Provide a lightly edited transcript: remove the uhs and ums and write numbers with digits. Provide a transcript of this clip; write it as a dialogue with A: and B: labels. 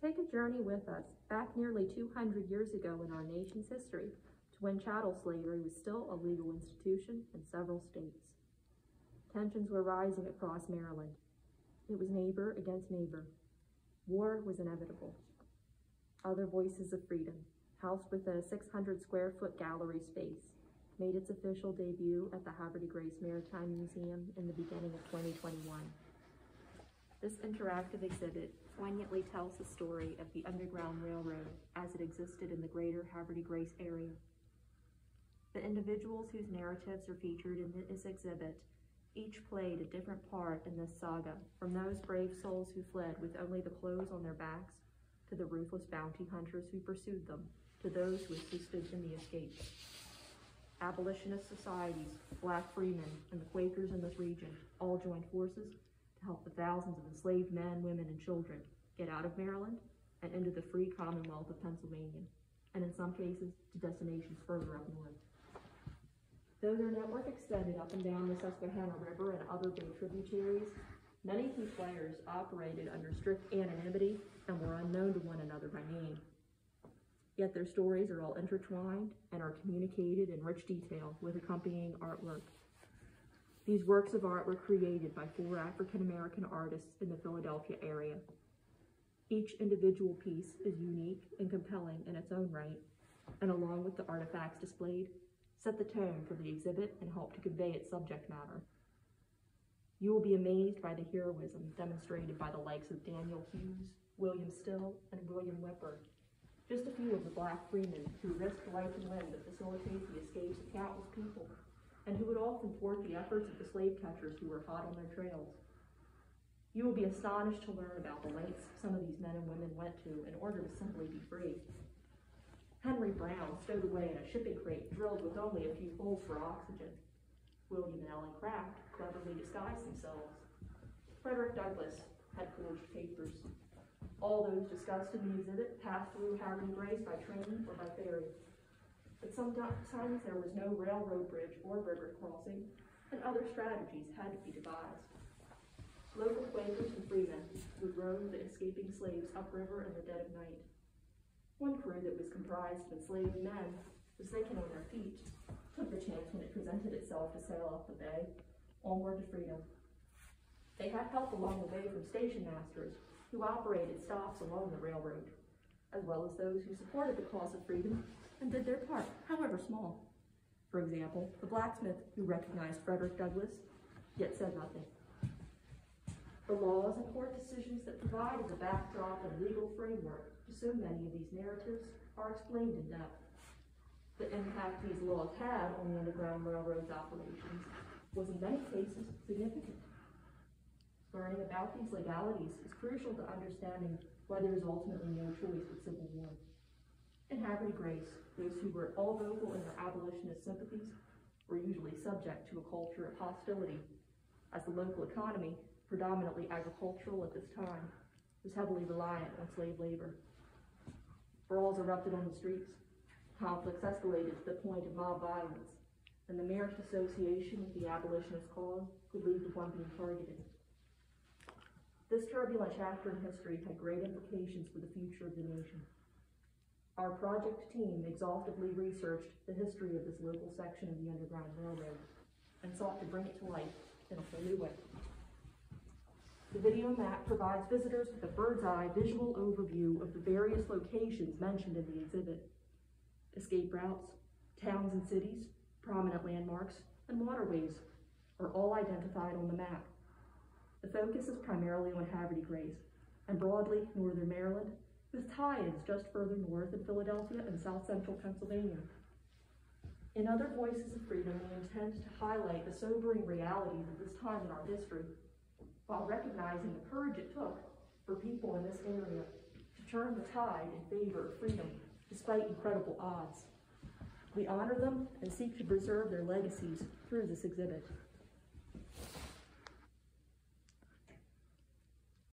A: Take a journey with us back nearly 200 years ago in our nation's history to when chattel slavery was still a legal institution in several states. Tensions were rising across Maryland. It was neighbor against neighbor. War was inevitable. Other Voices of Freedom, housed within a 600-square-foot gallery space, made its official debut at the Havre de Grace Maritime Museum in the beginning of 2021. This interactive exhibit poignantly tells the story of the Underground Railroad as it existed in the greater Havre de Grace area. The individuals whose narratives are featured in this exhibit each played a different part in this saga, from those brave souls who fled with only the clothes on their backs, to the ruthless bounty hunters who pursued them, to those who assisted in the escape. Abolitionist societies, Black freemen, and the Quakers in this region all joined forces to help the thousands of enslaved men, women, and children get out of Maryland and into the free Commonwealth of Pennsylvania, and in some cases to destinations further up north. Though their network extended up and down the Susquehanna River and other big tributaries, many key players operated under strict anonymity and were unknown to one another by name. Yet their stories are all intertwined and are communicated in rich detail with accompanying artwork. These works of art were created by 4 African-American artists in the Philadelphia area. Each individual piece is unique and compelling in its own right, and along with the artifacts displayed, set the tone for the exhibit and help to convey its subject matter. You will be amazed by the heroism demonstrated by the likes of Daniel Hughes, William Still, and William Whipper, just a few of the Black freemen who risked life and limb to facilitate the escapes of countless people, and who would often thwart the efforts of the slave catchers who were hot on their trails. You will be astonished to learn about the lengths some of these men and women went to in order to simply be free. Henry Brown stowed away in a shipping crate drilled with only a few holes for oxygen. William and Ellen Craft cleverly disguised themselves. Frederick Douglass had forged papers. All those discussed in the exhibit passed through Havre de Grace by train or by ferry. But sometimes there was no railroad bridge or river crossing, and other strategies had to be devised. Local Quakers and freemen would row the escaping slaves upriver in the dead of night. One crew that was comprised of enslaved men was thinking on their feet, took the chance when it presented itself to sail up the bay, onward to freedom. They had help along the way from station masters who operated stops along the railroad, as well as those who supported the cause of freedom and did their part, however small. For example, the blacksmith who recognized Frederick Douglass, yet said nothing. The laws and court decisions that provided the backdrop and legal framework to so many of these narratives are explained in depth. The impact these laws had on the Underground Railroad's operations was in many cases significant. Learning about these legalities is crucial to understanding why there is ultimately no choice but civil war. In Havre de Grace, those who were all vocal in their abolitionist sympathies were usually subject to a culture of hostility, as the local economy, predominantly agricultural at this time, was heavily reliant on slave labor. Brawls erupted on the streets, conflicts escalated to the point of mob violence, and the merest association with the abolitionist cause could lead to one being targeted. This turbulent chapter in history had great implications for the future of the nation. Our project team exhaustively researched the history of this local section of the Underground Railroad and sought to bring it to life in a whole new way. The video map provides visitors with a bird's-eye visual overview of the various locations mentioned in the exhibit. Escape routes, towns and cities, prominent landmarks, and waterways are all identified on the map. The focus is primarily on Havre de Grace and broadly northern Maryland, with tie-ins just further north in Philadelphia and south central Pennsylvania. In other Voices of Freedom, we intend to highlight the sobering realities of this time in our history, while recognizing the courage it took for people in this area to turn the tide in favor of freedom despite incredible odds. We honor them and seek to preserve their legacies through this exhibit.